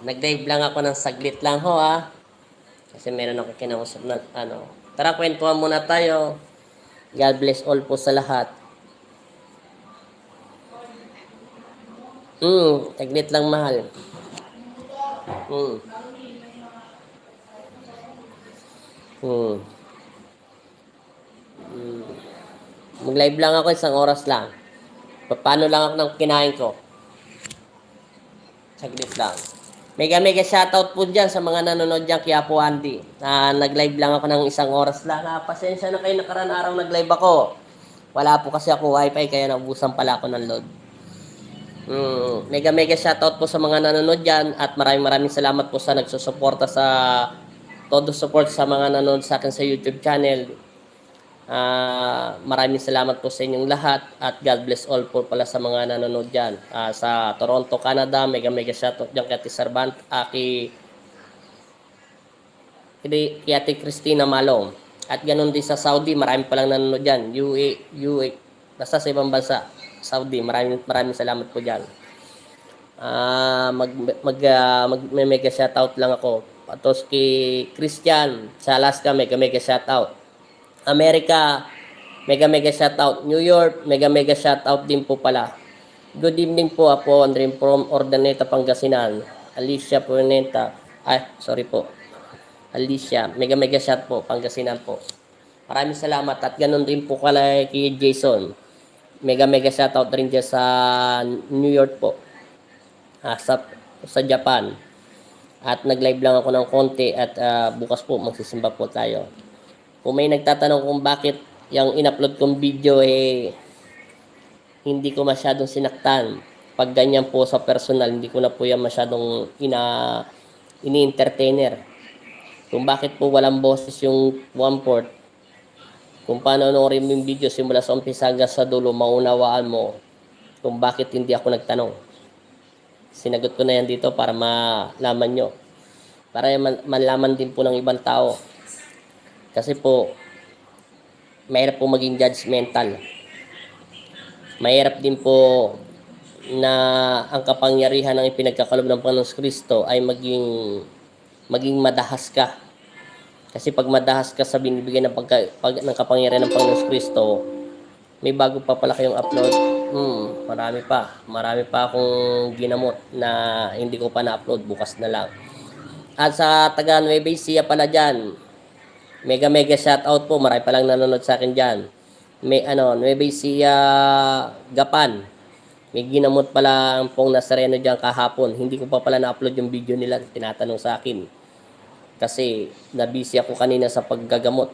Nag-live lang ako ng saglit lang ho kasi meron ako kinausap na ano. Tara, kwentuhan muna tayo. God bless all po sa lahat. Saglit lang mahal. Hmm. Hmm. Mag-live lang ako isang oras lang. Paano lang ako ng kinain ko? Saglit lang. Mega mega shoutout po dyan sa mga nanonood dyan kay Apo Andy. Nag-live lang ako ng isang oras lang. Pasensya na kayo, nakaraan araw nag-live ako. Wala po kasi ako wifi kaya naubusan pala ako ng load. Mega mega shoutout po sa mga nanonood dyan at maraming salamat po sa nagsusuporta sa todo support sa mga nanonood sa akin sa YouTube channel. Maraming salamat po sa inyong lahat at God bless all po pala sa mga nanonood dyan. Sa Toronto, Canada, mega mega shoutout dyan kay Ate Servant, kay Ate Christina Malong. At ganun din sa Saudi, marami palang nanonood dyan. UAE, basta sa ibang bansa. Saudi, maraming salamat po dyan. May mega shoutout lang ako. Tapos kay Christian sa Alaska, mega mega shoutout. America, mega mega shoutout. New York, mega mega shoutout din po pala. Good evening po ako, Andrin from Ordaneta, Pangasinan. Alicia Punenta. Sorry po. Alicia, mega mega shout po, Pangasinan po. Maraming salamat at ganun din po kay Jason. Mega mega shoutout rin dyan sa New York po. Sa Japan. At nag-live lang ako ng konti at bukas po magsisimba po tayo. Kung may nagtatanong kung bakit yung in-upload kong video hindi ko masyadong sinaktan. Pag ganyan po sa personal, hindi ko na po yan masyadong ini-entertainer. Kung bakit po walang boses yung 1/4, kung paano rin yung video simula sa umpisa hanggang sa dulo, maunawaan mo kung bakit hindi ako nagtanong. Sinagot ko na yan dito para malaman nyo. Para malaman din po ng ibang tao. Kasi po, mahirap po maging judgmental. Mahirap din po na ang kapangyarihan ng ipinagkakalob ng Panginoong Kristo ay maging madahas ka. Kasi pag madahas ka sa binibigay ng ng kapangyarihan ng Panginoong Kristo, may bago pa pala kayong upload. Marami pa akong ginamot na hindi ko pa na-upload, bukas na lang. At sa taga Nueva Ecija pala dyan, mega mega shoutout po, marami pa lang nanonood sa akin dyan. Nueva Ecija, Gapan. May ginamot pala ang pong Nazareno dyan kahapon. Hindi ko pa pala na-upload yung video nila, tinatanong sa akin. Kasi nabisi ako kanina sa paggagamot.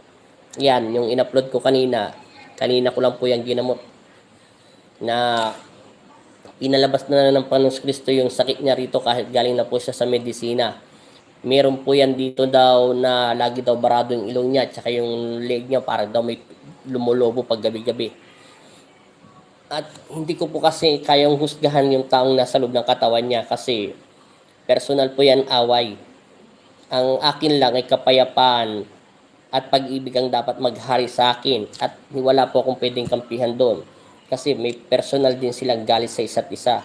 Yan, yung in-upload ko kanina ko lang po yung ginamot. Na inalabas na ng Panginoong Kristo yung sakit niya rito kahit galing na po siya sa medisina. Meron po yan dito daw na lagi daw barado yung ilong niya at saka yung leg niya para daw may lumulobo pag gabi-gabi. At hindi ko po kasi kayang husgahan yung taong nasa loob ng katawan niya kasi personal po yan away. Ang akin lang ay kapayapaan at pag-ibig ang dapat maghari sa akin at wala po akong pwedeng kampihan doon kasi may personal din silang galit sa isa't isa.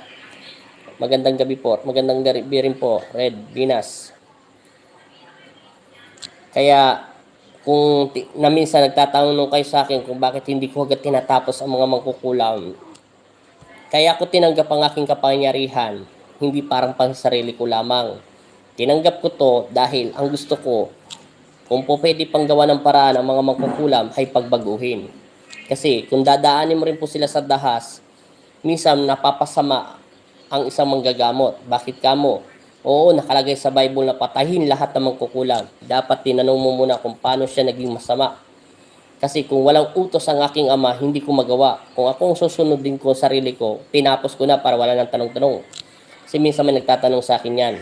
Magandang gabi po. Magandang gabi rin po, Red Venus. Kaya kung minsan nagtatanong kayo sa akin kung bakit hindi ko agad tinatapos ang mga mangkukulam. Kaya ako tinanggap ang aking kapangyarihan, hindi parang pansarili ko lamang. Tinanggap ko to dahil ang gusto ko, kung po pwede pang gawa ng paraan ang mga mangkukulam ay pagbaguhin. Kasi kung dadaanin mo rin po sila sa dahas, minsan napapasama ang isang manggagamot. Bakit kamo? Oo, nakalagay sa Bible na patahin lahat ng mangkukulam. Dapat tinanong mo muna kung paano siya naging masama. Kasi kung walang utos ang aking ama, hindi ko magawa. Kung akong susunod din ko sarili ko, tinapos ko na para wala nang tanong-tanong. Kasi minsan may nagtatanong sa akin yan.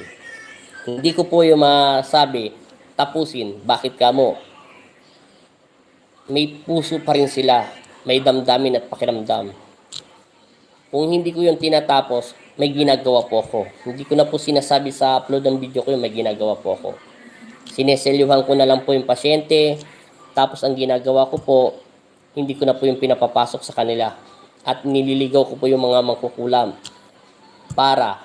Hindi ko po yung masabi, tapusin, bakit kamo? May puso pa rin sila, may damdamin at pakiramdam. Kung hindi ko yung tinatapos, may ginagawa po ako. Hindi ko na po sinasabi sa upload ng video ko yung may ginagawa po ako. Sineselyuhan ko na lang po yung pasyente, tapos ang ginagawa ko po, hindi ko na po yung pinapapasok sa kanila. At nililigaw ko po yung mga mangkukulam para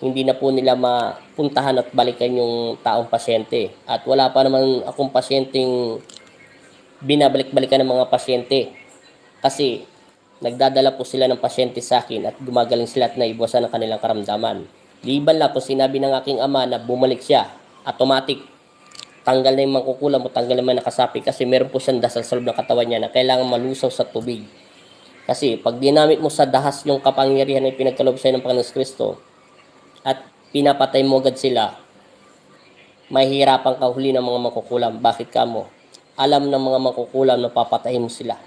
hindi na po nila mapuntahan at balikan yung taong pasyente. At wala pa naman akong pasyenteng binabalik-balikan ng mga pasyente. Kasi nagdadala po sila ng pasyente sa akin at gumagaling sila at naibawasan ang kanilang karamdaman. Liban lang po sinabi ng aking ama na bumalik siya, automatic, tanggal na yung mangkukulam o tanggal naman nakasapi kasi meron po siyang dasal sa loob ng katawan niya na kailangan malusaw sa tubig. Kasi pag dinamit mo sa dahas yung kapangyarihan na pinagkaloob sa'yo ng Panginoon Kristo at pinapatay mo agad sila, mahihirapan ka huli ng mga mangkukulam. Bakit ka mo? Alam ng mga mangkukulam na papatayin mo sila.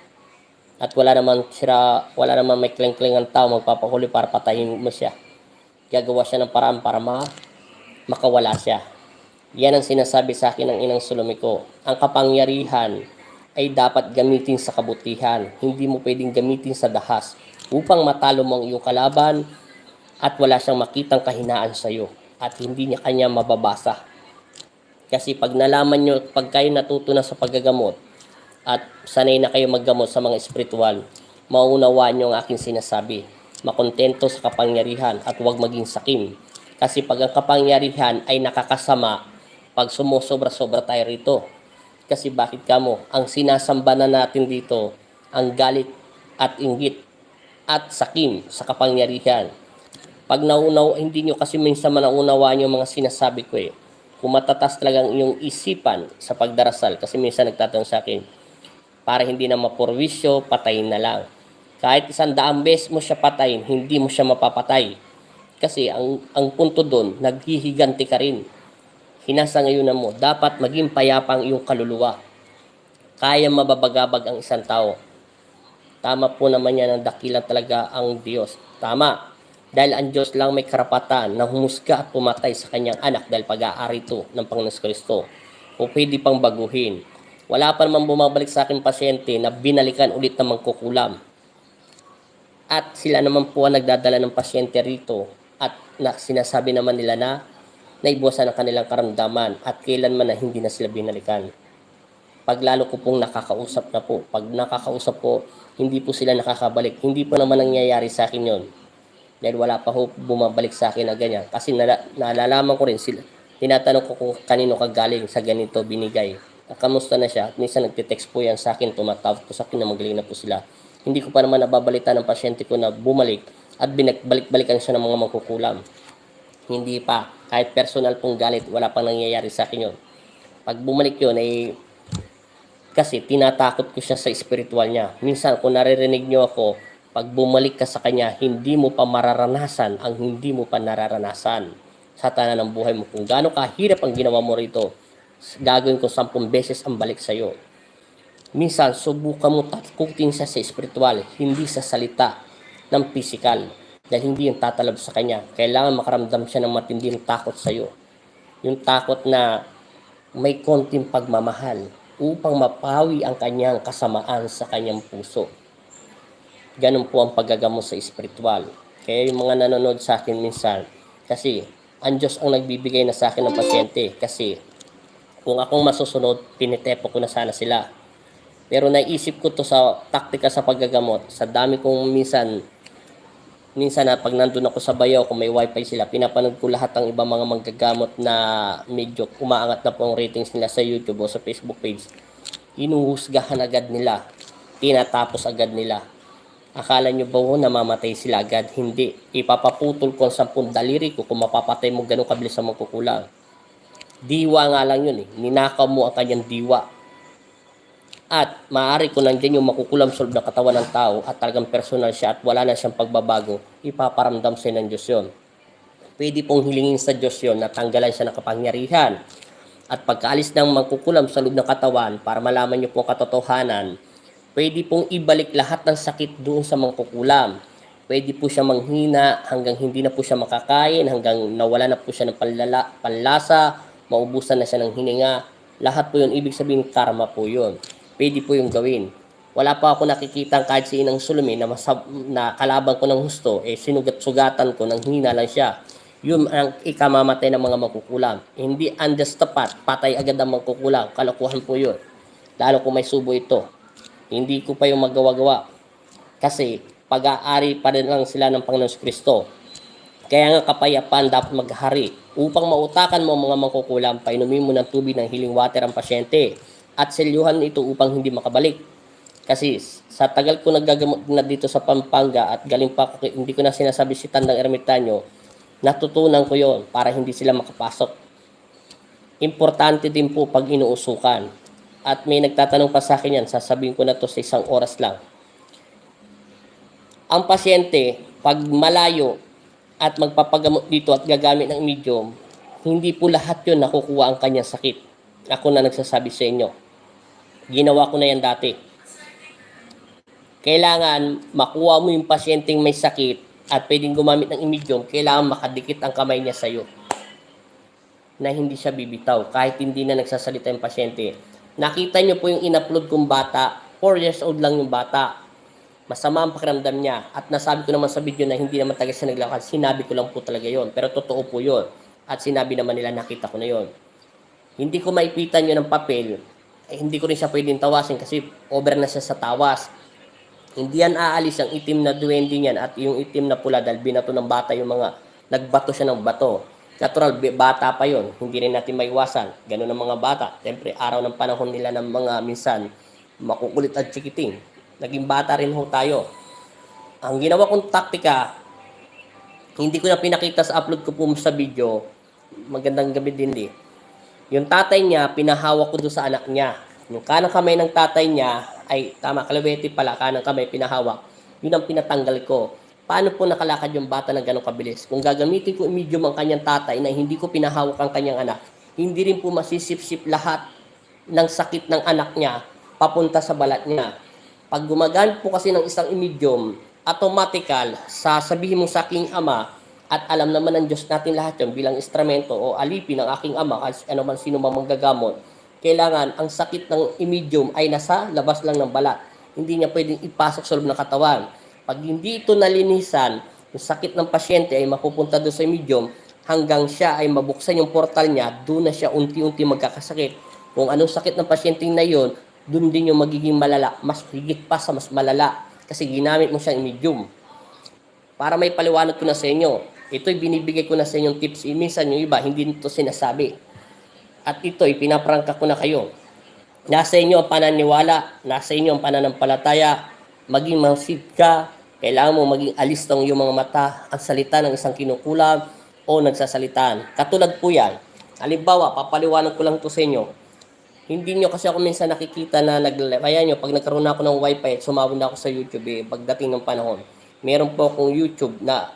At wala naman may kleng-kleng ang tao magpapahuli para patayin mo siya. Gagawa siya ng paraan para makawala siya. Yan ang sinasabi sa akin ng inang Salome ko. Ang kapangyarihan ay dapat gamitin sa kabutihan. Hindi mo pwedeng gamitin sa dahas upang matalo mo ang iyong kalaban at wala siyang makitang kahinaan sa iyo at hindi niya kanya mababasa. Kasi pag nalaman nyo, pag kayo natuto na sa paggagamot at sanay na kayo maggamot sa mga espiritual, maunawaan nyo ang aking sinasabi. Makontento sa kapangyarihan at huwag maging sakim. Kasi pag ang kapangyarihan ay nakakasama, pag sumusobra-sobra tayo rito. Kasi bakit kamo? Ang sinasamba na natin dito, ang galit at inggit at sakim sa kapangyarihan. Pag hindi nyo kasi minsan manaunawaan yung mga sinasabi ko eh. Kung matatas talagang iyong isipan sa pagdarasal, kasi minsan nagtatanong sa akin, para hindi na mapurwisyo, patayin na lang. Kahit 100 beses mo siya patayin, hindi mo siya mapapatay. Kasi ang punto doon, naghihiganti ka rin. Hinasa ngayon na mo, dapat maging payapa ang iyong kaluluwa. Kaya mababagabag ang isang tao. Tama po naman yan ang dakila talaga ang Diyos. Tama. Dahil ang Diyos lang may karapatan na humusga at pumatay sa kanyang anak dahil pag-aari ito ng Panginoon Kristo. O pwede pang baguhin. Wala pa naman bumabalik sa akin pasyente na binalikan ulit ng mangkukulam. At sila naman po ang nagdadala ng pasyente rito at sinasabi naman nila na naibawasan ang kanilang karamdaman at kailanman na hindi na sila binalikan. Pag lalo ko pong nakakausap na po, pag nakakausap ko, hindi po sila nakakabalik. Hindi po naman nangyayari sa akin yon. Dahil wala pa ho bumabalik sa akin na ganyan. Kasi nalalaman ko rin sila. Tinatanong ko kung kanino kagaling sa ganito binigay. Kamusta na siya? At minsan nagtitext po yan sa akin, tumatawag po sa akin na magaling na po sila. Hindi ko pa naman nababalita ng pasyente ko na bumalik at binalik-balikan siya ng mga mangkukulam. Hindi pa. Kahit personal pong galit, wala pang nangyayari sa akin yun. Pag bumalik yun, ay kasi tinatakot ko siya sa spiritual niya. Minsan, kung naririnig niyo ako, pag bumalik ka sa kanya, hindi mo pa mararanasan ang hindi mo pa nararanasan sa tanan ng buhay mo. Kung gaano kahirap ang ginawa mo rito, gagawin ko 10 beses ang balik sa iyo. Minsan, subukan mo takutin siya sa spiritual, hindi sa salita ng physical. Dahil hindi yung tatalab sa kanya. Kailangan makaramdam siya ng matinding takot sa iyo. Yung takot na may konting pagmamahal upang mapawi ang kanyang kasamaan sa kanyang puso. Ganun po ang paggagamot sa espiritual. Kaya yung mga nanonood sa akin minsan, kasi ang Diyos ang nagbibigay na sa akin ng pasyente. Kasi kung akong masusunod, pinitepo ko na sana sila. Pero naisip ko to sa taktika sa paggagamot. Sa dami kong minsan na pag nandun ako sa bayaw, kung may wifi sila, pinapanood ko lahat ng ibang mga manggagamot na medyo umaangat na po ang ratings nila sa YouTube o sa Facebook page. Inuhusgahan agad nila. Tinatapos agad nila. Akala nyo ba namamatay sila agad? Hindi. Ipapaputol ko ang 10 daliri ko kung mapapatay mo ganun kabilis sa magkukulang. Diwa nga lang yun eh. Ninakaw mo ang kanyang diwa. At maaari ko nandiyan yung makukulam sa loob ng katawan ng tao at talagang personal siya at wala na siyang pagbabago, ipaparamdam sa ng Diyos yun. Pwede pong hilingin sa Diyos yun na tanggalan siya ng kapangyarihan. At pagkaalis ng magkukulam sa loob ng katawan para malaman niyo po ang katotohanan, pwede pong ibalik lahat ng sakit doon sa mangkukulam. Pwede po siya manghina hanggang hindi na po siya makakain, hanggang nawala na po siya ng panlasa, maubusan na siya ng hininga. Lahat po yun, ibig sabihin karma po yun. Pwede po yung gawin. Wala pa ako nakikita kahit si Inang Salome na kalaban ko ng husto, sinugat-sugatan ko, nang hina lang siya. Yun ang ikamamatay ng mga magkukulam. Hindi on the spot, patay agad ang magkukulam. Kalokohan po yun. Lalo kung may subo ito. Hindi ko pa yung magawa-gawa. Kasi pag-aari pa rin lang sila ng Panginoon Kristo. Kaya nga kapayapaan dapat maghari. Upang mautakan mo ang mga mangkukulam, painumin mo ng tubig ng healing water ang pasyente at selyuhan ito upang hindi makabalik. Kasi sa tagal ko naggagamot na dito sa Pampanga at galing pa ako, hindi ko na sinasabisitan ng ermitanyo, natutunan ko yon para hindi sila makapasok. Importante din po pag inuusukan. At may nagtatanong pa sa akin yan, sasabihin ko na to sa 1 oras lang. Ang pasyente, pag malayo at magpapagamot dito at gagamit ng medium, hindi po lahat yun nakukuha ang kanyang sakit. Ako na nagsasabi sa inyo. Ginawa ko na yan dati. Kailangan makuha mo yung pasyenteng may sakit at pwedeng gumamit ng medium, kailangan makadikit ang kamay niya sa iyo na hindi siya bibitaw kahit hindi na nagsasalita yung pasyente. Nakita niyo po yung in-upload kong bata, 4 years old lang yung bata. Masama ang pakiramdam niya. At nasabi ko naman sa video na hindi naman talaga siya naglakad. Sinabi ko lang po talaga yon. Pero totoo po yon. At sinabi naman nila, nakita ko na yon. Hindi ko maipitan yun ng papel. Hindi ko rin siya pwedeng tawasin kasi over na siya sa tawas. Hindi yan aalis ang itim na duwende niyan at yung itim na pula dahil binato ng bata yung mga nagbato siya ng bato. Natural, bata pa yon. Hindi rin natin maiwasan. Ganun ang mga bata. Siyempre, araw ng panahon nila ng mga minsan makukulit at chikiting. Naging bata rin ho tayo. Ang ginawa kong taktika, hindi ko na pinakita sa upload ko po sa video. Magandang gabi din di. Yung tatay niya, pinahawak ko doon sa anak niya. Yung kanang kamay ng tatay niya, ay tama, kalawete pala, kanang kamay pinahawak. Yun ang pinatanggal ko. Paano po nakalakad yung bata ng ganong kabilis? Kung gagamitin ko medium ang kanyang tatay na hindi ko pinahawak ang kanyang anak, hindi rin po masisip-sip lahat ng sakit ng anak niya papunta sa balat niya. Pag gumagamit po kasi ng isang medium, automatical, sasabihin mo sa aking ama, at alam naman ng Diyos natin lahat yun bilang instrumento o alipin ng aking ama, ano man sino man manggagamot, kailangan ang sakit ng medium ay nasa labas lang ng balat. Hindi niya pwedeng ipasok sa loob ng katawan. Pag hindi ito nalinisan, yung sakit ng pasyente ay mapupunta doon sa medium hanggang siya ay mabuksan yung portal niya, doon na siya unti-unti magkakasakit. Kung anong sakit ng pasyente na yon, doon din yung magiging malala, mas higit pa sa mas malala kasi ginamit mo siyang medium. Para may paliwanag ko na sa inyo, ito'y binibigay ko na sa inyong tips. Minsan yung iba, hindi nito sinasabi. At ito'y pinaprangka ko na kayo. Nasa inyo ang pananiwala, nasa inyo ang pananampalataya, maging masid ka, kailangan mo maging alistong yung mga mata at salita ng isang kinukulam o nagsasalitaan. Katulad po yan. Halimbawa, papaliwanag ko lang to sa inyo. Hindi nyo kasi ako minsan nakikita na kaya nyo, pag nagkaroon ako ng wifi at sumabon na ako sa YouTube pagdating ng panahon, meron po akong YouTube na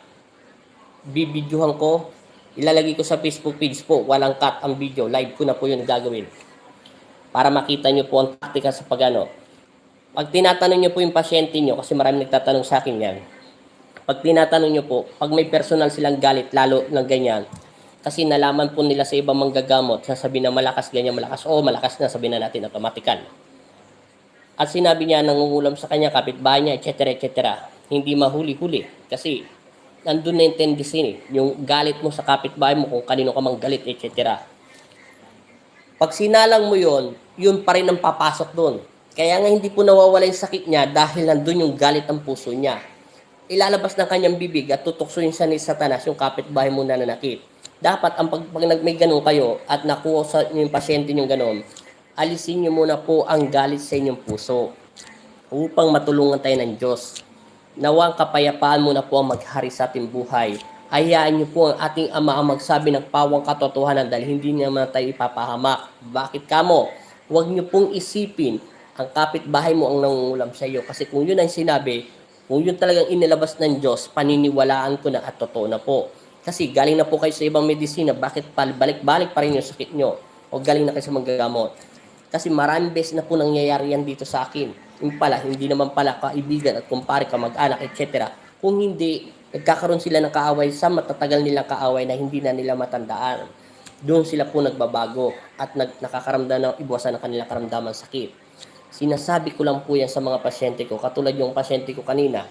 bibidyohan ko, ilalagay ko sa Facebook page po, walang cut ang video, live ko na po yun gagawin. Para makita nyo po ang taktika sa pagano. Pag tinatanong nyo po yung pasyente nyo, kasi marami nagtatanong sa akin yan, pag tinatanong nyo po, pag may personal silang galit, lalo ng ganyan, kasi nalaman po nila sa ibang manggagamot, sasabihin na malakas, ganyan, malakas, malakas na, sabihin na natin, automatical. At sinabi niya, nangungulam sa kanya, kapitbahay niya, etc., etc., hindi mahuli-huli. Kasi, nandun na yung tendency, yung galit mo sa kapitbahay mo, kung kanino ka mang galit, etc. Pag sinalang mo yun pa rin ang papasok doon. Kaya nga hindi po nawawala yung sakit niya dahil nandun yung galit ng puso niya. Ilalabas ng kanyang bibig at tutuksoin siya ni Satanas yung kapitbahay mo na nanakit. Dapat ang pag may ganun kayo at nakuha sa yung pasyente yung ganun, alisin niyo muna po ang galit sa inyong puso upang matulungan tayo ng Diyos. Nawang kapayapaan muna po ang maghari sa ating buhay. Hayaan niyo po ang ating Ama ang magsabi ng pawang katotohanan dahil hindi naman tayo ipapahamak. Bakit kamo? Huwag niyo pong isipin ang kapitbahay mo ang nangungulam sa iyo. Kasi kung yun ang sinabi, kung yun talagang inilabas ng Diyos, paniniwalaan ko na at totoo na po. Kasi galing na po kayo sa ibang medisina, bakit balik-balik pa rin yung sakit nyo? O galing na kayo sa manggagamot? Kasi maraming beses na po nangyayari yan dito sa akin. Yung pala, hindi naman pala kaibigan at kumpare, kamag-anak, etc. Kung hindi, nagkakaroon sila ng kaaway sa matatagal nilang kaaway na hindi na nila matandaan. Doon sila po nagbabago at nakakaramdam ng iwasan ng kanilang karamdaman sakit. Sinasabi ko lang po yan sa mga pasyente ko. Katulad yung pasyente ko kanina,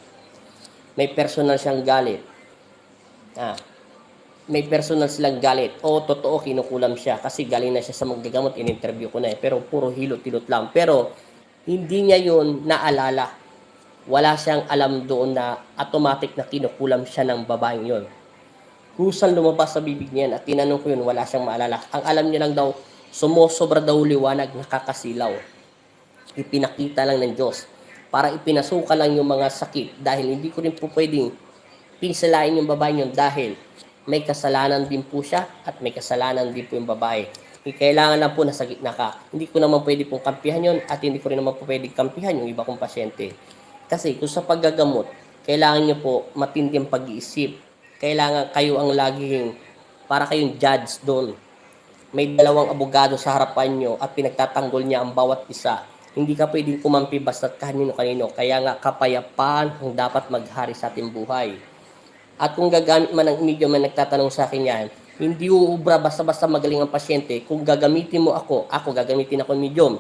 may personal siyang galit. May personal silang galit. O totoo, kinukulam siya kasi galing na siya sa maggagamot, in-interview ko na pero puro hilot-hilot lang. Pero hindi niya yun naalala. Wala siyang alam doon na automatic na kinukulam siya ng babaeng yun. Kusang lumabas sa bibig niya at tinanong ko yun, wala siyang maalala. Ang alam niya lang daw, sumusobra daw liwanag, nakakasilaw. Ipinakita lang ng Diyos para ipinasuka lang yung mga sakit dahil hindi ko rin po pwedeng pinsalain yung babae yun dahil may kasalanan din po siya at may kasalanan din po yung babae. Kailangan lang po nasa gitna ka. Hindi ko naman pwede pong kampihan yun at hindi ko rin naman po pwede kampihan yung iba kong pasyente. Kasi kung sa paggagamot, kailangan nyo po matinding pag-iisip. Kailangan kayo ang laging, para kayong judge doon. May dalawang abogado sa harapan nyo at pinagtatanggol niya ang bawat isa. Hindi ka pwedeng kumampi basta't kanino-kanino. Kaya nga kapayapaan ang dapat maghari sa ating buhay. At kung gagamit man ng medium na nagtatanong sa akin yan, hindi uubra basta-basta magaling ang pasyente. Kung gagamitin mo ako gagamitin ako ng medium.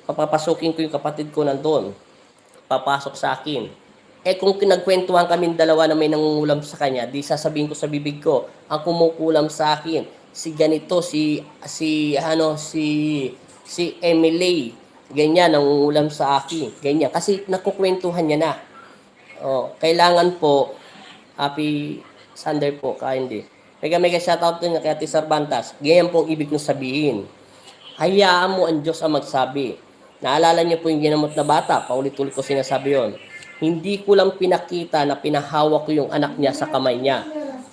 Papapasukin ko yung kapatid ko nandun. Papasok sa akin. Kung kinagkwentuhan kaming dalawa na may nangungulam sa kanya, di sasabihin ko sa bibig ko, ang kumukulam sa akin, si ganito, si Emily, ganyan, nangungulam sa akin, ganyan. Kasi nakukwentuhan niya na. Kailangan po, Happy Sunday po, hindi. Mega shoutout din kay Ate Cervantes. Ganyan po ang ibig kong sabihin. Hayaan mo ang Diyos ang magsabi. Naalala niyo po yung ginamot na bata, paulit-ulit ko sinasabi yon. Hindi ko lang pinakita na pinahawak ko yung anak niya sa kamay niya.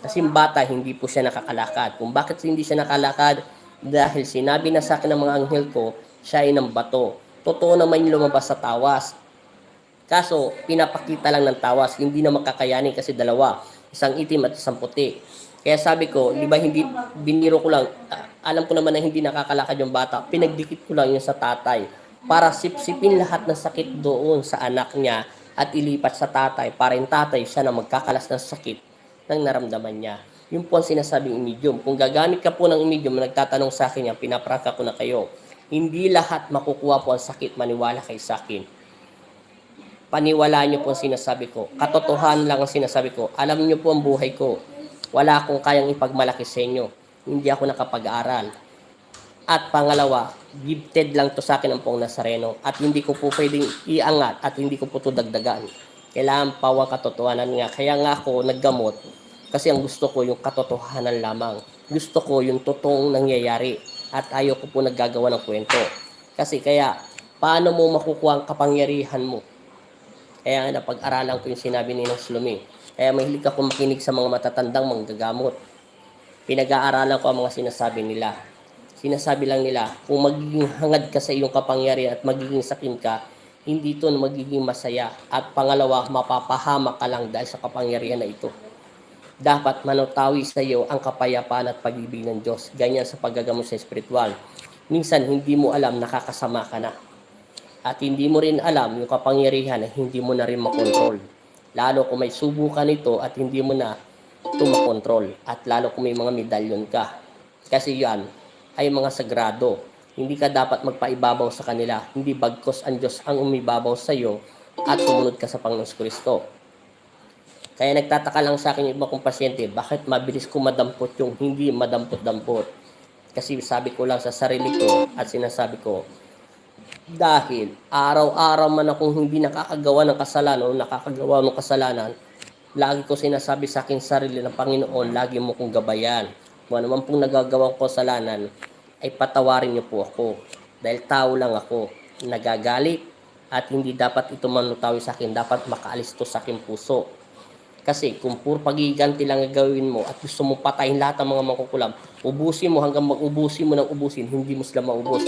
Kasi yung bata, hindi po siya nakakalakad. Kung bakit hindi siya nakalakad? Dahil sinabi na sa akin ng mga anghel ko, siya ay ng bato. Totoo naman yung lumabas sa tawas. Kaso, pinapakita lang ng tawas. Hindi na makakayanin kasi dalawa. Isang itim at isang puti. Kaya sabi ko, di ba hindi, biniro ko lang, alam ko naman na hindi nakakalakad yung bata. Pinagdikit ko lang yun sa tatay. Para sipsipin lahat ng sakit doon sa anak niya at ilipat sa tatay para yung tatay siya na magkakalas ng sakit ng naramdaman niya. Yun po ang sinasabing medium. Kung gagamit ka po ng medium, nagtatanong sa akin yan, pinaprangka ko na kayo. Hindi lahat makukuha po ang sakit, maniwala kay sa akin. Paniwalaan niyo po ang sinasabi ko. Katotohanan lang ang sinasabi ko. Alam niyo po ang buhay ko. Wala akong kayang ipagmalaki sa inyo. Hindi ako nakapag-aral. At pangalawa, gifted lang to sa akin ang Pong Nazareno at hindi ko po pwedeng iangat at hindi ko po to dagdagan. Kailangan pawang katotohanan nga. Kaya nga ako naggamot kasi ang gusto ko yung katotohanan lamang. Gusto ko yung totoong nangyayari at ayaw ko po naggagawa ng kwento. Kasi kaya, paano mo makukuha ang kapangyarihan mo? Kaya nga napag-aralan ko yung sinabi ni Nong Slumi. Kaya mahilig ako makinig sa mga matatandang manggagamot. Pinag-aaralan ko ang mga sinasabi nila. Sinasabi lang nila, kung magiging hangad ka sa iyong kapangyarihan at magiging sakim ka, hindi ito magiging masaya. At pangalawa, mapapahamak ka lang dahil sa kapangyarihan na ito. Dapat manutawi sa iyo ang kapayapaan at pag-ibig ng Diyos. Ganyan sa paggagamot sa espiritual. Minsan, hindi mo alam, nakakasama ka na. At hindi mo rin alam yung kapangyarihan na hindi mo na rin makontrol. Lalo kung may subukan nito at hindi mo na ito makontrol. At lalo kung may mga medalyon ka. Kasi yan ay mga sagrado. Hindi ka dapat magpaibabaw sa kanila. Hindi bagkos ang Diyos ang umibabaw sa iyo at sumunod ka sa Panginoon Kristo. Kaya nagtataka lang sa akin yung iba kong pasyente, bakit mabilis ko madampot yung hindi madampot-dampot? Kasi sabi ko lang sa sarili ko at sinasabi ko, dahil araw-araw man akong hindi nakakagawa ng kasalanan o nakakagawa ng kasalanan, lagi ko sinasabi sa akin sarili ng Panginoon, lagi mo kong gabayan. Kung naman pong nagagawang kasalanan, ay patawarin niyo po ako. Dahil tao lang ako, nagagalit at hindi dapat ito manutawi sa akin, dapat makaalis to sa aking puso. Kasi kung puro pagiganti lang gagawin mo at gusto mo patayin lahat ng mga makukulam, ubusin mo hanggang mag-ubusin mo ng ubusin, hindi mo sila maubos.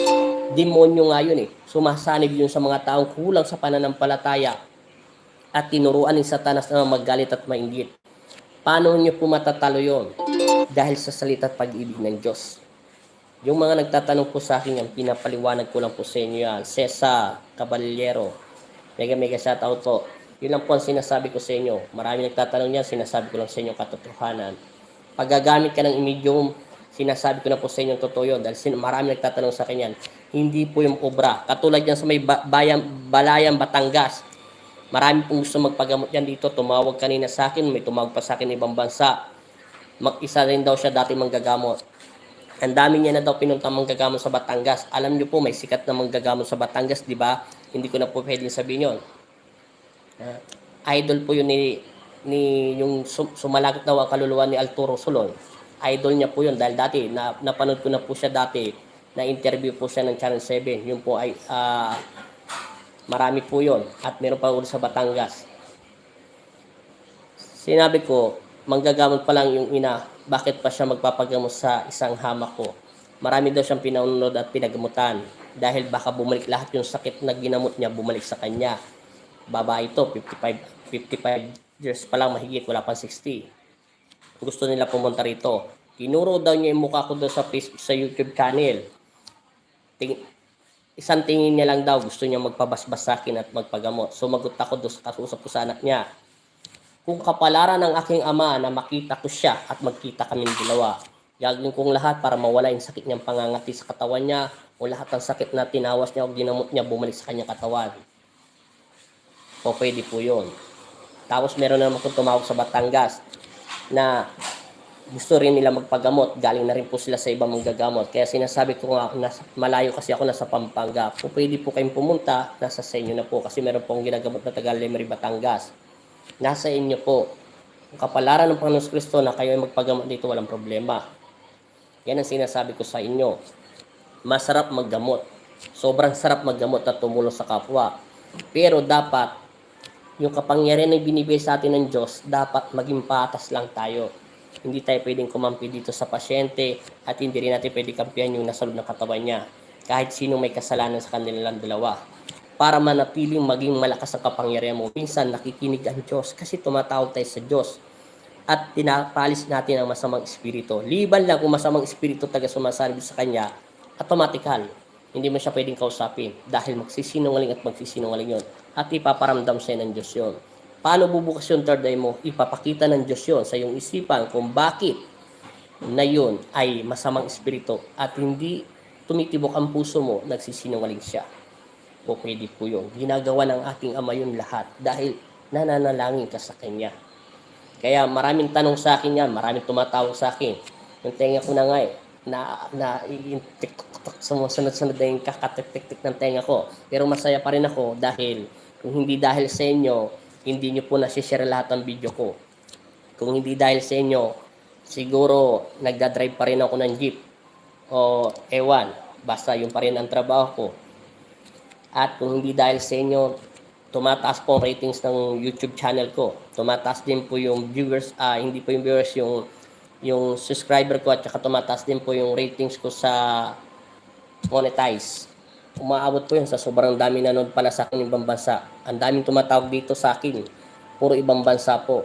Demonyo nga yun Sumasanib yun sa mga taong kulang sa pananampalataya at tinuruan ni Satanas na magalit at mainggit. Paano nyo po matatalo yun? Dahil sa salita at pag-ibig ng Diyos. Yung mga nagtatanong po sa akin yan, pinapaliwanag ko lang po sa inyo yan. Cesar Caballero, mega shoutout po. Yun lang po ang sinasabi ko sa inyo. Marami nagtatanong yan, sinasabi ko lang sa inyo katotohanan. Pag gagamit ka ng medium, sinasabi ko na po sa inyo totoo yun. Dahil marami nagtatanong sa akin yan. Hindi po yung obra. Katulad yan sa may Balayang, Batangas. Marami pong gusto magpagamot yan dito. Tumawag kanina sa akin, may tumawag pa sa akin ibang bansa. Mag-isa rin daw siya dati manggagamot. Ang dami niya na daw pinuntang manggagamot sa Batangas. Alam niyo po, may sikat na manggagamot sa Batangas, di ba? Hindi ko na po pwedeng sabihin yun. Idol po yun ni yung sumalakit daw ang kaluluwa ni Arturo Solon. Idol niya po yun dahil dati, napanood ko na po siya dati, na interview po siya ng Channel 7. Yun po ay marami po yun. At meron pa ulit sa Batangas. Sinabi ko, manggagamot pa lang yung ina, bakit pa siya magpapagamot sa isang hamak ko? Marami daw siyang pinunod at pinagamutan dahil baka bumalik lahat yung sakit na ginamot niya, bumalik sa kanya. Babae ito, 55 years pa lang mahigit, wala pang 60. Gusto nila pumunta rito. Tinuro daw niya yung mukha ko doon sa Facebook, sa YouTube channel. Isang tingin niya lang daw, gusto niya magpabasbas sa akin at magpagamot. Sumagot ako doon sa kasusap ko sa anak niya. Kung kapalaran ng aking ama na makita ko siya at magkita kaming dalawa, gagawin kong lahat para mawala yung sakit niyang pangangati sa katawan niya o lahat ng sakit na tinawas niya o ginamot niya bumalik sa kanyang katawan. O pwede po yun. Tapos meron naman kong tumawag sa Batangas na gusto rin nila magpagamot. Galing na rin po sila sa ibang manggagamot. Kaya sinasabi ko nga, malayo kasi ako nasa Pampanga. Po pwede po kayong pumunta, nasa sa inyo na po. Kasi meron pong ginagamot na taga Lemery, Batangas. Nasa inyo po. Ang kapalaran ng Panginoon Kristo na kayo ay magpagamot dito, walang problema. Yan ang sinasabi ko sa inyo. Masarap maggamot. Sobrang sarap maggamot at tumulong sa kapwa. Pero dapat, yung kapangyarihan na binibigay sa atin ng Diyos, dapat maging patas lang tayo. Hindi tayo pwedeng kumampi dito sa pasyente at hindi rin natin pwedeng kampihan yung nasa loob ng katawan niya. Kahit sino may kasalanan sa kanilang dalawa. Para manatiling maging malakas ang kapangyarihan mo. Minsan nakikinig ang Diyos kasi tumatawag tayo sa Diyos. At pinapalis natin ang masamang espiritu. Liban lang kung masamang espiritu taga sumasabi sa Kanya, automatikal. Hindi mo siya pwedeng kausapin dahil magsisinungaling at magsisinungaling yun. At ipaparamdam sa'yo ng Diyos yun. Paano bubukas yung third eye mo? Ipapakita ng Diyos yun sa iyong isipan kung bakit na yun ay masamang espiritu at hindi tumitibok ang puso mo, nagsisinungaling siya. O pwede po yun. Ginagawa ng ating Ama yun lahat dahil nananalangin ka sa Kanya. Kaya maraming tanong sa akin yan, maraming tumatawag sa akin. Yung tenga ko na nga sumusunod-sunod na yung kakatik-tik ng tenga ko. Pero masaya pa rin ako dahil kung hindi dahil sa inyo, hindi nyo po nasishare lahat ng video ko. Kung hindi dahil sa inyo, siguro nagdadrive pa rin ako ng jeep. O ewan, basta yun pa rin ang trabaho ko. At kung hindi dahil sa inyo, tumataas po ang ratings ng YouTube channel ko. Tumataas din po yung viewers, hindi po yung viewers, yung subscriber ko at saka tumataas din po yung ratings ko sa monetize. Umaabot po yun sa sobrang dami nanood pala sa akin ibang bansa. Ang daming tumatawag dito sa akin. Puro ibang bansa po.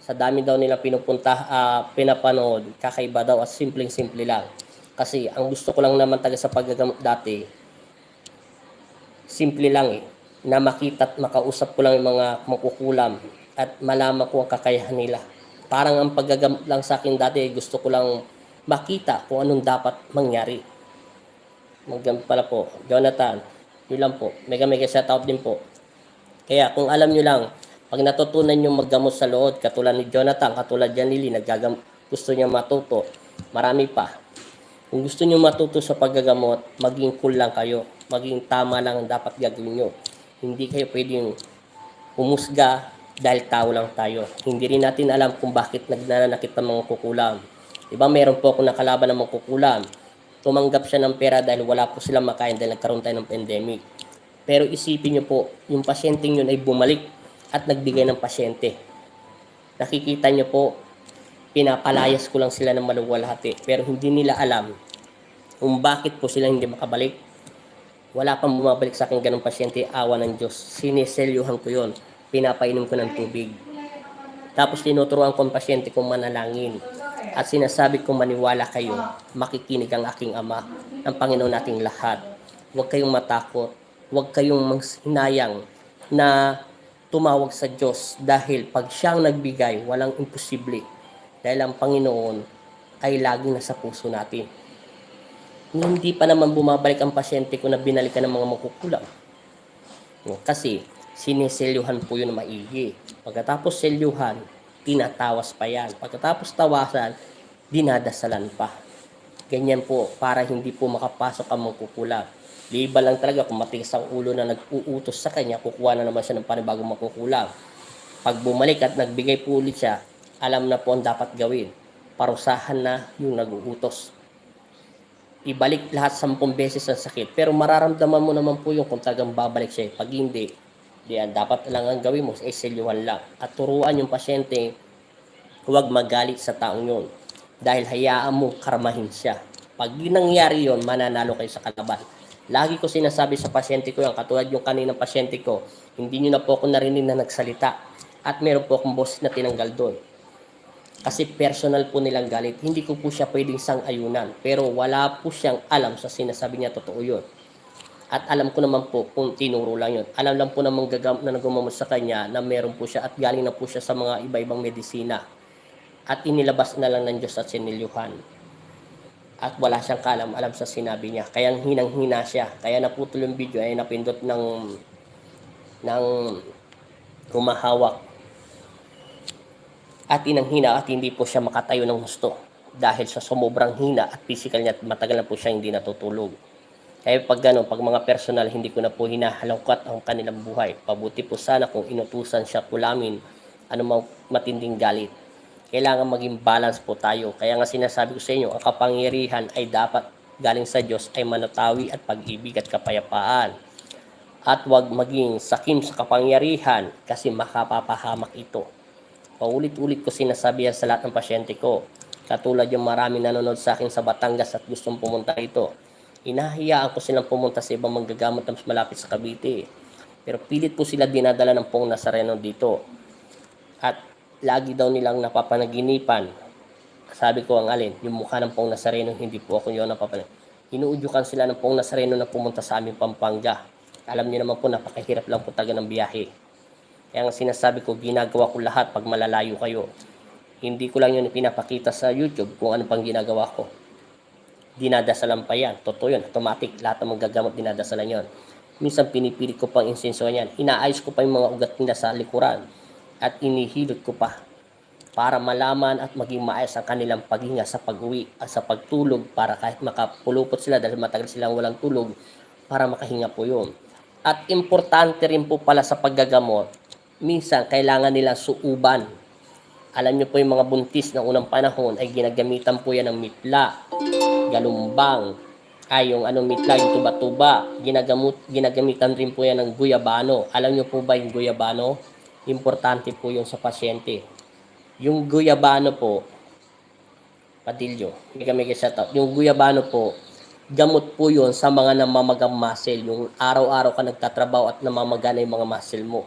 Sa dami daw nila pinapanood, kakaiba daw at simpleng-simple lang. Kasi ang gusto ko lang naman taga sa paggagamot dati, simple lang na makita at makausap ko lang yung mga makukulam at malaman ko ang kakayahan nila. Parang ang paggagamot lang sa akin dati, gusto ko lang makita kung anong dapat mangyari. Maggamot pala po, Jonathan, yun lang po. Mega shoutout din po. Kaya kung alam nyo lang, pag natutunan nyo maggamot sa lood, katulad ni Jonathan, katulad yan Lily, gusto niya matuto, marami pa. Kung gusto nyo matuto sa paggagamot, maging cool lang kayo. Maging tama lang ang dapat gagawin nyo. Hindi kayo pwedeng humusga dahil tao lang tayo. Hindi rin natin alam kung bakit nagnanakit ang mga kukulam. Diba meron po ako nakalaban ng mga kukulam. Tumanggap siya ng pera dahil wala po silang makain dahil nagkaroon tayo ng pandemic. Pero isipin nyo po, yung pasyenteng yun ay bumalik at nagbigay ng pasyente. Nakikita nyo po, pinapalayas ko lang sila ng maluwalhati. Pero hindi nila alam kung bakit po sila hindi makabalik. Wala pang bumabalik sa akin ganong pasyente, awa ng Diyos. Siniselyuhan ko yun. Pinapainom ko ng tubig. Tapos tinuturuan ko ang pasyente kong manalangin. At sinasabi kong maniwala kayo, makikinig ang aking Ama, ang Panginoon nating lahat. Huwag kayong matakot. Huwag kayong hinayang na tumawag sa Diyos dahil pag siyang nagbigay, walang imposible. Dahil ang Panginoon ay laging nasa puso natin. Hindi pa naman bumabalik ang pasyente ko na binalikan ng mga makukulang. Kasi siniselyuhan po yun na maigi. Pagkatapos selyuhan, tinatawas pa yan. Pagkatapos tawasan, dinadasalan pa. Ganyan po, para hindi po makapasok ang makukulang. Liba lang talaga kung matigas ang ulo na nag-uutos sa kanya, kukuha na naman siya ng panibagong makukulang. Pag bumalik at nagbigay po ulit siya, alam na po ang dapat gawin. parusahan na yung nag-uutos. Ibalik lahat 10 beses ang sakit. Pero mararamdaman mo naman po yung kung talagang babalik siya. Pag hindi, diyan, dapat lang ang gawin mo ay selyuhan lang. At turuan yung pasyente, huwag magalit sa taong yun. Dahil hayaan mo karmahin siya. Pag nangyari yun, mananalo kayo sa kalaban. Lagi ko sinasabi sa pasyente ko yan, katulad yung kaninang pasyente ko, hindi nyo na po ako narinig na nagsalita. At meron po akong boss na tinanggal doon. Kasi personal po nilang galit. Hindi ko po siya pwedeng sang-ayunan. Pero wala po siyang alam sa sinasabi niya, totoo yun. At alam ko naman po kung tinuro lang yun. Alam lang po na nagumamot sa kanya na meron po siya at galing na po siya sa mga iba-ibang medisina. At inilabas na lang ng Diyos at sinilyuhan. At wala siyang kalam-alam sa sinabi niya. Kaya hinang-hina siya. Kaya naputol yung video ay napindot ng humahawak. At inanghina at hindi po siya makatayo ng gusto dahil sa sobrang hina at physical niya at matagal na po siya hindi natutulog. Kaya pag gano'n, pag mga personal, hindi ko na po hinahalongkat ang kanilang buhay. Pabuti po sana kung inutusan siya kulamin anumang matinding galit. Kailangan maging balance po tayo. Kaya nga sinasabi ko sa inyo, ang kapangyarihan ay dapat galing sa Diyos ay manatawi at pag-ibig at kapayapaan. At huwag maging sakim sa kapangyarihan kasi makapapahamak ito. Paulit-ulit ko sinasabi yan sa lahat ng pasyente ko. Katulad yung maraming nanonood sa akin sa Batangas at gustong pumunta rito. Hinahayaan ko silang pumunta sa ibang manggagamot na mas malapit sa Cavite. Pero pilit po sila dinadala ng Pong Nazareno dito. At lagi daw nilang napapanaginipan. Sabi ko ang alin, yung mukha ng Pong Nazareno, hindi po ako yun napapanaginipan. Inuudyukan sila ng Pong Nazareno na pumunta sa aming Pampanga. Alam niyo naman po, napakahirap lang po taga ng biyahe. Kaya ang sinasabi ko, ginagawa ko lahat pag malalayo kayo. Hindi ko lang yun pinapakita sa YouTube kung ano pang ginagawa ko. Dinadasalan pa yan. Totoo yun. Automatic. Lahat ng magagamot dinadasalan yun. Minsan pinipilit ko pang insenso yan. Inaayos ko pa yung mga ugat nila sa likuran. At inihilot ko pa. Para malaman at maging maayos ang kanilang paghinga sa pag-uwi at sa pagtulog. Para kahit makapulupot sila dahil matagal silang walang tulog. Para makahinga po yun. At importante rin po pala sa paggagamot. Minsan, kailangan nila suuban. Alam niyo po yung mga buntis ng unang panahon ay ginagamitan po yan ng mitla, galumbang, yung mitla, yung tuba-tuba. Ginagamitan rin po yan ng guyabano. Alam niyo po ba yung guyabano? Importante po yun sa pasyente. Yung guyabano po, Padilyo, mega shoutout. Yung guyabano po, gamot po yun sa mga namamagang muscle. Yung araw-araw ka nagtatrabaho at namamagana yung mga muscle mo.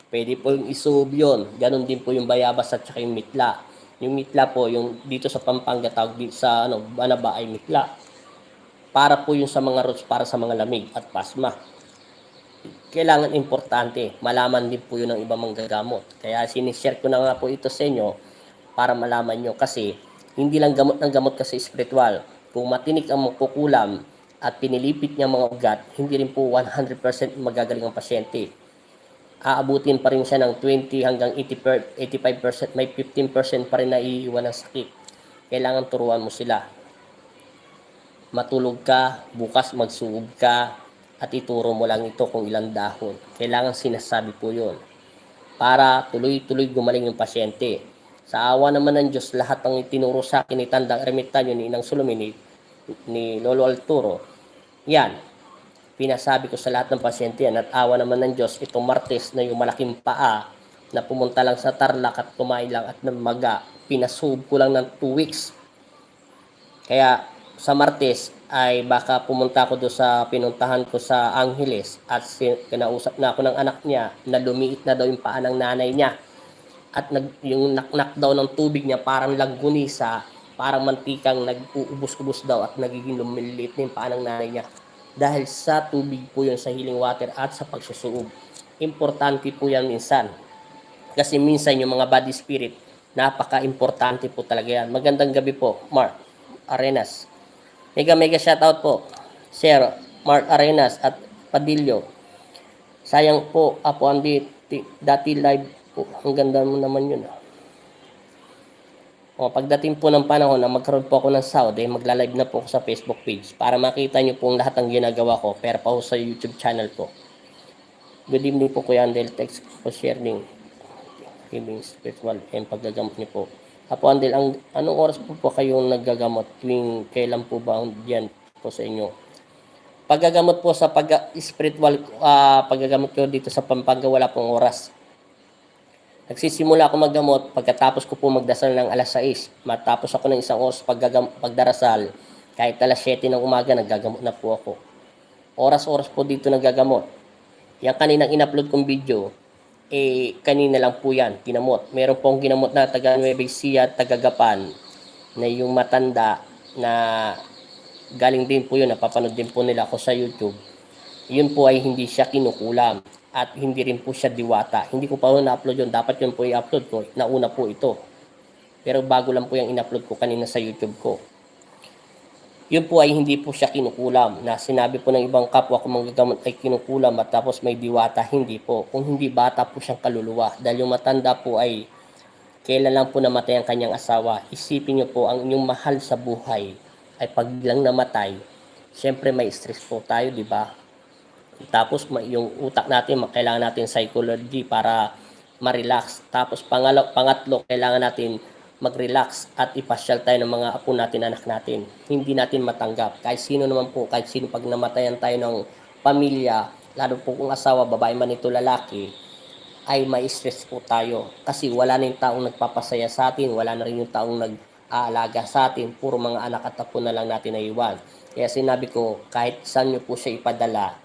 Pwede po yung isub yun. Ganon din po yung bayabas at saka yung mitla. Yung mitla po, yung dito sa Pampanga, tawag dito sa Banaba ay mitla. Para po yung sa mga roots, para sa mga lamig at pasma. Kailangan importante. Malaman din po yun ng ibang manggagamot. Kaya sinishare ko na nga po ito sa inyo para malaman nyo. Kasi hindi lang gamot ng gamot kasi spiritual. Kung matinik ang magkukulam at pinilipit niya mga ugat, hindi rin po 100% magagaling ang pasyente. Aabutin pa rin siya ng 20 hanggang 85%, may 15% pa rin na iiwan ng sakit. Kailangan turuan mo sila. Matulog ka, bukas magsuog ka, at ituro mo lang ito kung ilang dahon. Kailangan sinasabi po yun. Para tuloy-tuloy gumaling yung pasyente. Sa awa naman ng Diyos, lahat ng itinuro sa akin ni Tandang Ermitanyo, ni Inang Sulumi, ni Lolo Arturo, yan, pinasabi ko sa lahat ng pasyente yan. At awa naman ng Diyos, itong Martes na yung malaking paa na pumunta lang sa Tarlac at kumain lang at namaga, pinasub ko lang ng 2 weeks. Kaya sa Martes ay baka pumunta ako doon sa pinuntahan ko sa Angeles at kinausap na ako ng anak niya na lumiit na daw yung paa ng nanay niya. At yung naknak daw ng tubig niya parang langgunisa, parang mantikang nag-uubos-ubos daw at nagiging lumiliit na yung paa ng nanay niya. Dahil sa tubig po yun, sa healing water at sa pagsusuog. Importante po yan minsan. Kasi minsan yung mga body spirit, napaka-importante po talaga yan. Magandang gabi po, Mark Arenas. Mega shoutout po, Sir Mark Arenas at Padillo. Sayang po, Apo Andy, dati live po. Ang ganda mo naman yun. Pagdating po ng panahon na magkaroon po ako ng sahod, magla-live na po ako sa Facebook page para makita nyo po lahat ng ginagawa ko, pero pa sa YouTube channel po. Good evening po Kuya Andel, text po sharing, giving spiritual and paggagamot nyo po. Apo Andel, anong oras po kayong naggagamot? Tuwing kailan po ba yan po sa inyo? Paggagamot po sa spiritual, paggagamot ko dito sa Pampanga, wala pong oras. Nagsisimula ako maggamot pagkatapos ko po magdasal ng alas 6. Matapos ako ng isang oras pagdarasal, kahit alas 7 ng umaga, naggagamot na po ako. Oras-oras po dito naggagamot. Yung kaninang in-upload kong video, kanina lang po yan, ginamot. Meron pong ginamot na taga Nueva Ecija, taga Gapan, na yung matanda na galing din po yun, napapanood din po nila ako sa YouTube. Yun po ay hindi siya kinukulam at hindi rin po siya diwata. Hindi ko pa na-upload yun, dapat yun po i-upload ko, nauna po ito. Pero bago lang po yung in-upload ko kanina sa YouTube ko. Yun po ay hindi po siya kinukulam, na sinabi po ng ibang kapwa ko manggagamot ay kinukulam at tapos may diwata, hindi po. Kung hindi, bata po siyang kaluluwa. Dahil yung matanda po ay kailan lang po namatay ang kanyang asawa. Isipin niyo po, ang inyong mahal sa buhay ay pag lang namatay, syempre may stress po tayo, di ba? Tapos yung utak natin, kailangan natin psychology para ma-relax. Tapos pangatlo, kailangan natin mag-relax at ipasyal tayo ng mga apo natin, anak natin. Hindi natin matanggap. Kahit sino naman po, kahit sino pag namatayan tayo ng pamilya, lalo po kung asawa, babae man ito lalaki, ay may stress po tayo. Kasi wala na yung taong nagpapasaya sa atin, wala na rin yung taong nag-aalaga sa atin, puro mga anak at apo na lang natin na iwan. Kaya sinabi ko, kahit saan nyo po siya ipadala,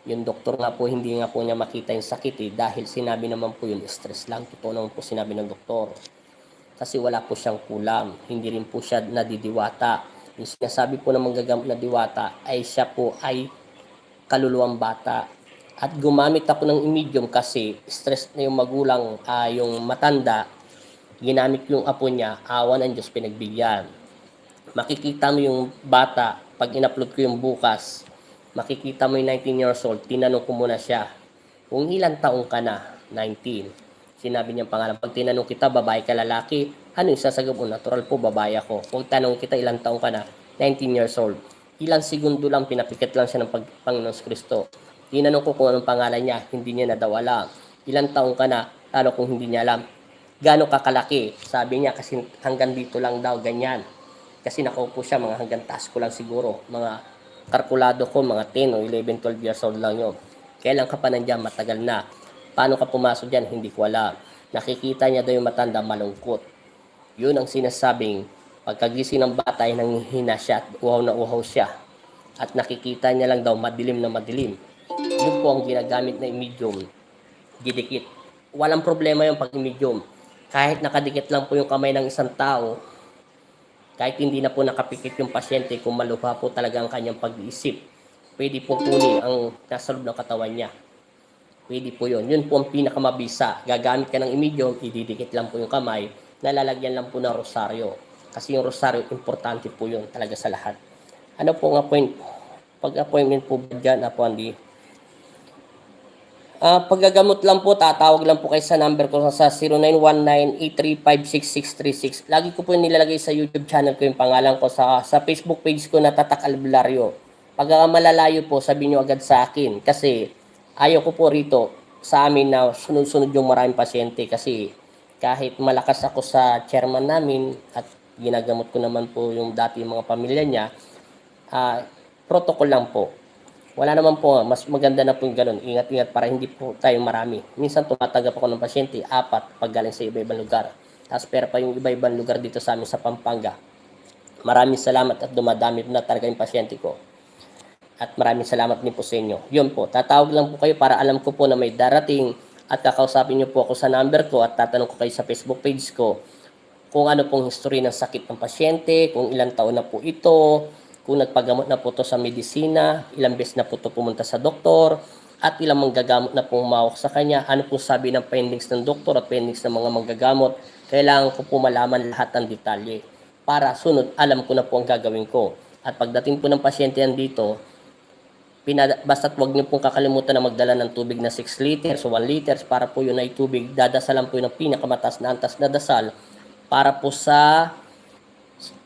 yung doktor nga po, hindi nga po niya makita yung sakit dahil sinabi naman po yung stress lang. Totoo naman po sinabi ng doktor. Kasi wala po siyang kulam. Hindi rin po siya nadidiwata. Yung sinasabi po ng manggagamot na diwata ay siya po ay kaluluwang bata. At gumamit ako ng medium kasi stress na yung magulang, yung matanda, ginamit yung apo niya, awa ng Diyos pinagbigyan. Makikita mo yung bata, pag in-upload ko yung bukas, makikita mo yung 19 years old, tinanong ko muna siya, kung ilang taong ka na? 19. Sinabi niya pangalan, pag tinanong kita, babae ka lalaki, ano yung sasagot mo? Natural po, babae ako. Kung tanong kita, ilang taong ka na? 19 years old. Ilang segundo lang, pinapikit lang siya ng Panginoon Kristo. Tinanong ko kung anong pangalan niya, hindi niya na daw alam. Ilang taong ka na? Lalo kung hindi niya alam. Gano'ng kakalaki? Sabi niya, kasi hanggang dito lang daw, ganyan. Kasi nakaupo siya, mga hanggang taas ko lang siguro. Mga kalkulado ko, mga 10 o 11, 12 years old lang yun. Kailan ka pa nandiyan? Matagal na. Paano ka pumasok dyan? Hindi ko alam. Nakikita niya daw yung matanda malungkot. Yun ang sinasabing, pagkagising ng bata ay nanghihina siya at uhaw na uhaw siya. At nakikita niya lang daw madilim na madilim. Yun po ang ginagamit na medium. Didikit. Walang problema yung pag-medium. Kahit nakadikit lang po yung kamay ng isang tao, kahit hindi na po nakapikit yung pasyente, kung maluha po talaga ang kanyang pag-iisip, pwede po kunin ang nasa loob ng katawan niya. Pwede po yun. Yun po ang pinakamabisa. Gagamit ka ng medium, ididikit lang po yung kamay, nalalagyan lang po ng rosaryo. Kasi yung rosaryo, importante po yun talaga sa lahat. Ano po ang pag-appointment po dyan, Apo Andy? Paggagamot lang po, tatawag lang po kayo sa number ko sa 0919-835-6636. Lagi ko po nilalagay sa YouTube channel ko yung pangalan ko, sa Facebook page ko na Tatak Albularyo. Pag malalayo po, sabihin nyo agad sa akin. Kasi ayaw ko po rito sa amin na sunod-sunod yung maraming pasyente. Kasi kahit malakas ako sa chairman namin at ginagamot ko naman po yung dati mga pamilya niya, protocol lang po. Wala naman po, mas maganda na po yung ganun. Ingat-ingat para hindi po tayo marami. Minsan tumatanggap ako ng pasyente, 4 pag galing sa iba-ibang lugar. Tapos pero pa yung iba-ibang lugar dito sa amin sa Pampanga. Maraming salamat at dumadami na talaga yung pasyente ko. At maraming salamat din po sa inyo. Yun po, tatawag lang po kayo para alam ko po na may darating at kakausapin niyo po ako sa number ko at tatanong ko kayo sa Facebook page ko kung ano pong history ng sakit ng pasyente, kung ilang taon na po ito, kung nagpagamot na po ito sa medisina, ilang beses na po ito pumunta sa doktor, at ilang manggagamot na pong umawak sa kanya, ano pong sabi ng findings ng doktor at findings ng mga manggagamot. Kailangan ko po malaman lahat ng detalye. Para sunod, alam ko na po ang gagawin ko. At pagdating po ng pasyente yan dito, basta't huwag niyo pong kakalimutan na magdala ng tubig na 6 liters o 1 liters para po yun ay tubig. Dadasalan po yun ng pinakamataas na antas na dasal para po sa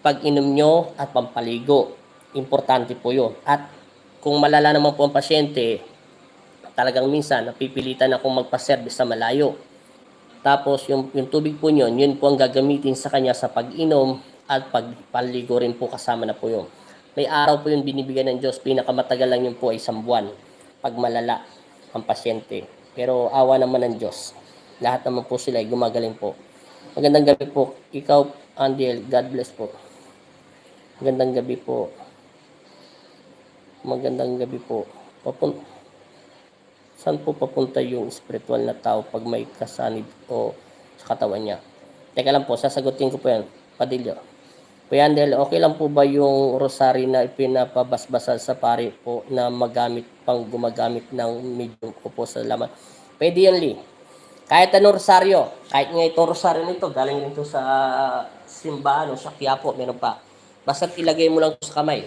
pag-inom nyo at pampaligo. Importante po yun. At kung malala naman po ang pasyente, talagang minsan napipilitan akong magpa-service sa malayo. Tapos yung tubig po yun po ang gagamitin sa kanya sa pag-inom at pagpaligo rin po kasama na po yun. May araw po yun binibigyan ng Diyos, pinakamatagal lang yun po ay 1 buwan pag malala ang pasyente. Pero awa naman ng Diyos, lahat naman po sila ay gumagaling po. Magandang gabi po. Ikaw, Andiel, God bless po. Magandang gabi po. Magandang gabi po. Saan po papunta yung spiritual na tao pag may kasanib o sa katawan niya? Teka lang po, sasagutin ko po yan. Padilyo. Kuya Andel, okay lang po ba yung rosary na ipinapabasbasan sa pari po na gumagamit ng medium ko po sa laman? Pwede yan, Lee. Kahit anong rosaryo, kahit nga itong rosaryo nito, galing nito sa simbahan o sa Quiapo, meron pa. Basta ilagay mo lang sa kamay.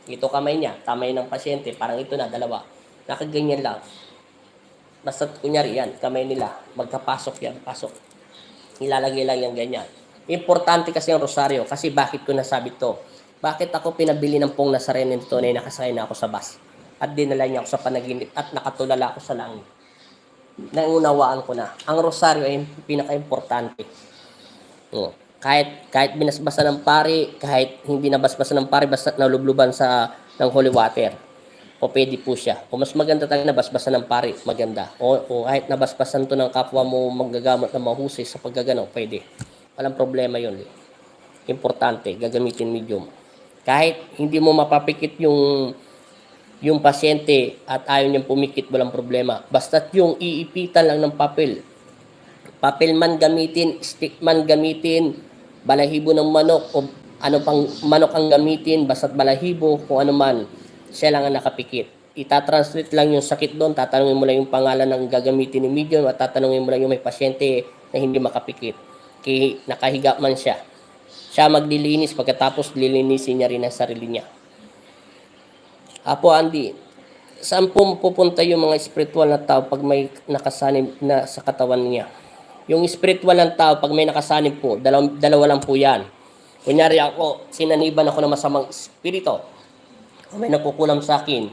Ito kamay niya, kamay ng pasyente, parang ito na, dalawa. Nakaganyan lang. Basta kunyari yan, kamay nila, magkapasok yan, pasok. Ilalagay lang yan ganyan. Importante kasi ang rosaryo, kasi bakit ko nasabi to? Bakit ako pinabili ng Pong Nazareno nito na nakasakay na ako sa bus? At dinala niya ako sa panaginip at nakatulala ako sa langit. Naunawaan ko na. Ang rosaryo ay pinaka-importante. Kahit binasbasan ng pari, kahit hindi nabasbasan ng pari, basta nalubluban ng holy water, o pwede po siya. O mas maganda talaga nabasbasan ng pari, maganda. O kahit nabasbasan to ng kapwa mo manggagamot na mahusay sa paggagano, pwede. Walang problema yun. Importante, gagamitin medium. Kahit hindi mo mapapikit yung pasyente at ayaw niyang pumikit, walang problema. Basta't yung iipitan lang ng papel. Papel man gamitin, stick man gamitin, balahibo ng manok o ano pang manok ang gamitin, basta't balahibo, kung ano man, siya lang ang nakapikit. Itatranslate lang yung sakit doon, tatanungin mo lang yung pangalan ng gagamitin ni medium at tatanungin mo lang yung may pasyente na hindi makapikit. Kaya nakahiga man siya. Siya maglilinis, pagkatapos lilinisin niya rin ang sarili niya. Apo Andy, saan po pupunta yung mga spiritual na tao pag may nakasanib na sa katawan niya? Yung spiritual ng tao, pag may nakasanib po, dalawa lang po yan. Kunyari ako, sinaniban ako ng masamang espiritu. May nakukulam sa akin.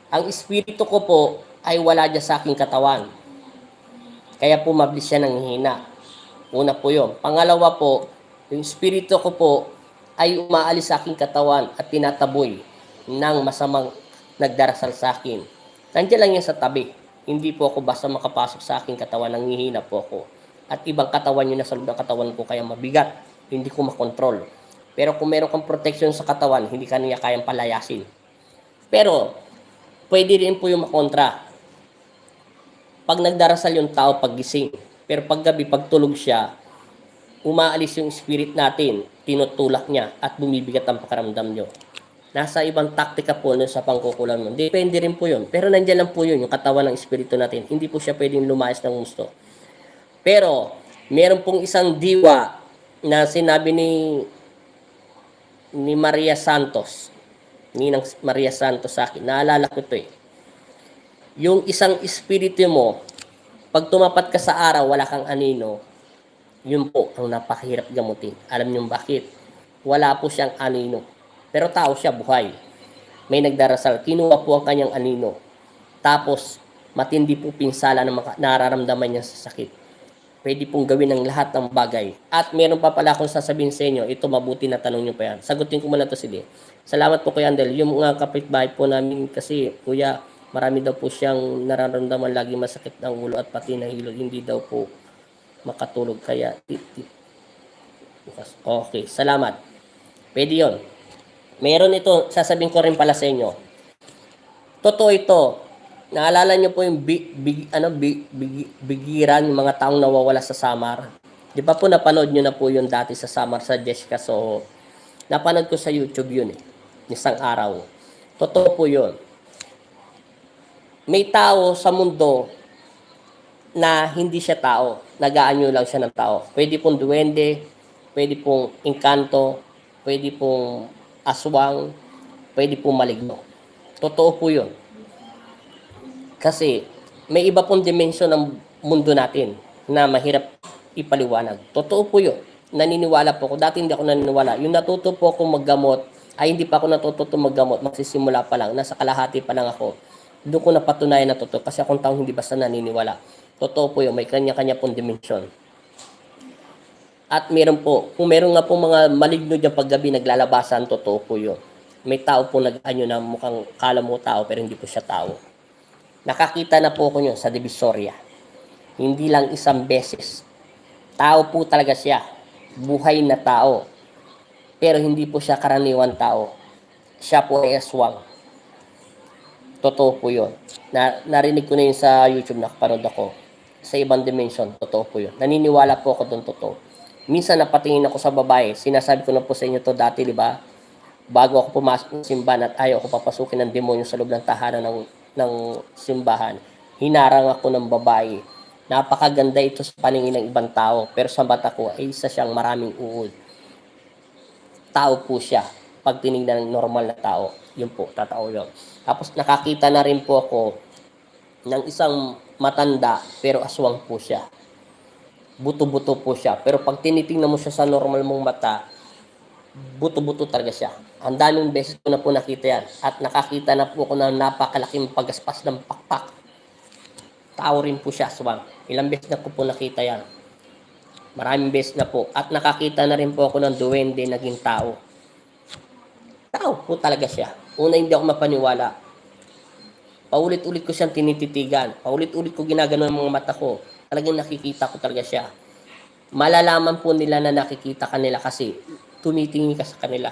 Ang espiritu ko po ay wala dyan sa aking katawan. Kaya po mabilis siya nanghihina. Una po yun. Pangalawa po, yung espiritu ko po ay umaalis sa aking katawan at tinataboy ng masamang nagdarasal sa akin. Nandiyan lang yan sa tabi. Hindi po ako basta makapasok sa aking katawan, nanghihina po ako. At ibang katawan yun na sa loob ng katawan ko kaya mabigat. Hindi ko makontrol. Pero kung meron kang protection sa katawan, hindi ka niya kayang palayasin. Pero, pwede rin po yung makontra. Pag nagdarasal yung tao pag gising, pero pag gabi, pag tulog siya, umaalis yung spirit natin, tinutulak niya, at bumibigat ang pakaramdam nyo. Nasa ibang taktika po sa pangkukulam nun. Depende rin po yun. Pero nandiyan lang po yun, yung katawan ng espiritu natin. Hindi po siya pwedeng lumayas ng gusto. Pero, meron pong isang diwa na sinabi ni Maria Santos, Ninang Maria Santos sa akin, naalala ko ito eh. Yung isang espiritu mo, pag tumapat ka sa araw, wala kang anino, yun po ang napakahirap gamutin. Alam niyo bakit? Wala po siyang anino. Pero tao siya, buhay. May nagdarasal, kinuha po ang kanyang anino. Tapos, matindi po pinsala na nararamdaman niya sa sakit. Pwede pong gawin ng lahat ng bagay. At meron pa pala akong sasabihin sa inyo, ito mabuti na tanong niyo pa yan. Sagutin ko muna to sige. Salamat po Kuya Andel. Yung mga kapitbahay po namin kasi, Kuya, marami daw po siyang nararamdaman lagi masakit ng ulo at pati ng hilot. Hindi daw po makatulog. Kaya, okay, salamat. Pwede yun. Meron ito, sasabihin ko rin pala sa inyo. Totoo ito. Naalala niyo po yung bigiran, yung mga taong nawawala sa Samar. Di ba po napanood niyo na po yun dati sa Samar sa Jessica Soho? Napanood ko sa YouTube yun eh. Isang araw. Totoo po yun. May tao sa mundo na hindi siya tao. Nag-aanyo lang siya ng tao. Pwede pong duwende, pwede pong engkanto, pwede pong aswang, pwede pong maligno. Totoo po yun. Kasi may iba pong dimensyon ng mundo natin na mahirap ipaliwanag. Totoo po yun. Naniniwala po ako. Dati hindi ako naniniwala. Yung natuto po akong maggamot, ay hindi pa ako natuto maggamot. Magsisimula pa lang. Nasa kalahati pa lang ako. Doon ko napatunayan na totoo. Kasi akong taong hindi basta naniniwala. Totoo po yun. May kanya-kanya pong dimensyon. At meron po, kung meron nga po mga maligno dyan paggabi naglalabasan, totoo po yun. May tao po nag-anyo na mukhang kala mo tao pero hindi po siya tao. Nakakita na po ko yun sa Divisoria. Hindi lang isang beses. Tao po talaga siya. Buhay na tao. Pero hindi po siya karaniwan tao. Siya po ay aswang. Totoo po yun. Narinig ko na yun sa YouTube, nakapanood ako. Sa ibang dimension, totoo po yun. Naniniwala po ako doon, totoo. Minsan napatingin ako sa babae, sinasabi ko na po sa inyo to dati, di ba? Bago ako pumasok ng simbahan at ayaw ako papasukin ng demonyo sa loob ng tahanan ng simbahan, hinarang ako ng babae. Napakaganda ito sa paningin ng ibang tao, pero sa mata ko ay isa siyang maraming uod. Tao po siya. Pag tinignan ng normal na tao, yun po, tatao yun. Tapos nakakita na rin po ako ng isang matanda, pero aswang po siya. Buto-buto po siya. Pero pag tinitingnan mo siya sa normal mong mata, buto-buto talaga siya. Ang daming beses ko na po nakita yan. At nakakita na po ako ng napakalaking pagaspas ng pakpak. Tao rin po siya, aswang. Ilang beses na ko po nakita yan. Maraming beses na po. At nakakita na rin po ako ng duwende naging tao. Tao po talaga siya. Una, hindi ako mapaniwala. Paulit-ulit ko siyang tinititigan. Paulit-ulit ko ginagano ng mga mata ko. Talagang nakikita ko talaga siya. Malalaman po nila na nakikita kanila kasi tumitingin ka sa kanila.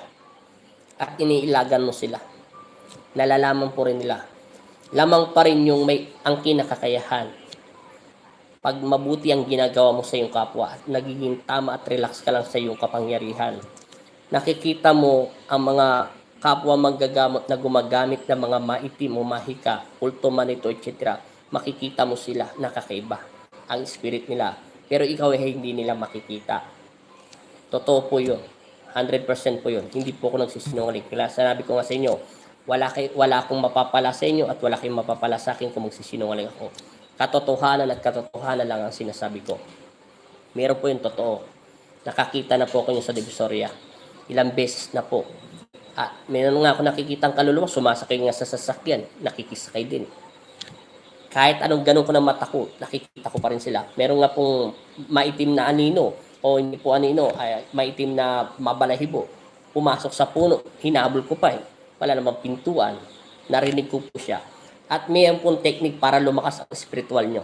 At iniilagan mo sila. Nalalaman po rin nila. Lamang pa rin yung may ang kinakakayahan. Pag mabuti ang ginagawa mo sa iyong kapwa at nagiging tama at relax ka lang sa iyong kapangyarihan, nakikita mo ang mga kapwa manggagamot na gumagamit ng mga maitim o mahika, kulto man ito, etc. Makikita mo sila nakakaiba ang spirit nila. Pero ikaw ay hindi nila makikita. Totoo po yun. 100% po yun. Hindi po ako nagsisinungaling. Kaya sanabi ko nga sa inyo, wala akong mapapala sa inyo at wala kayong mapapala sa akin kung magsisinungaling ako. Katotohanan at katotohanan lang ang sinasabi ko. Meron po yung totoo. Nakakita na po ako yung sa Divisoria. Ilang beses na po. At meron nga ako nakikitang kaluluwa, sumasakay nga sa sasakyan, nakikisakay din. Kahit anong ganun ko ng mata ko, nakikita ko pa rin sila. Meron nga pong maitim na anino, o hindi po anino, ay maitim na mabalahibo. Pumasok sa puno, hinabol ko pa eh. Wala namang pintuan, narinig ko po siya. At mayroon pong technique para lumakas ang spiritual nyo.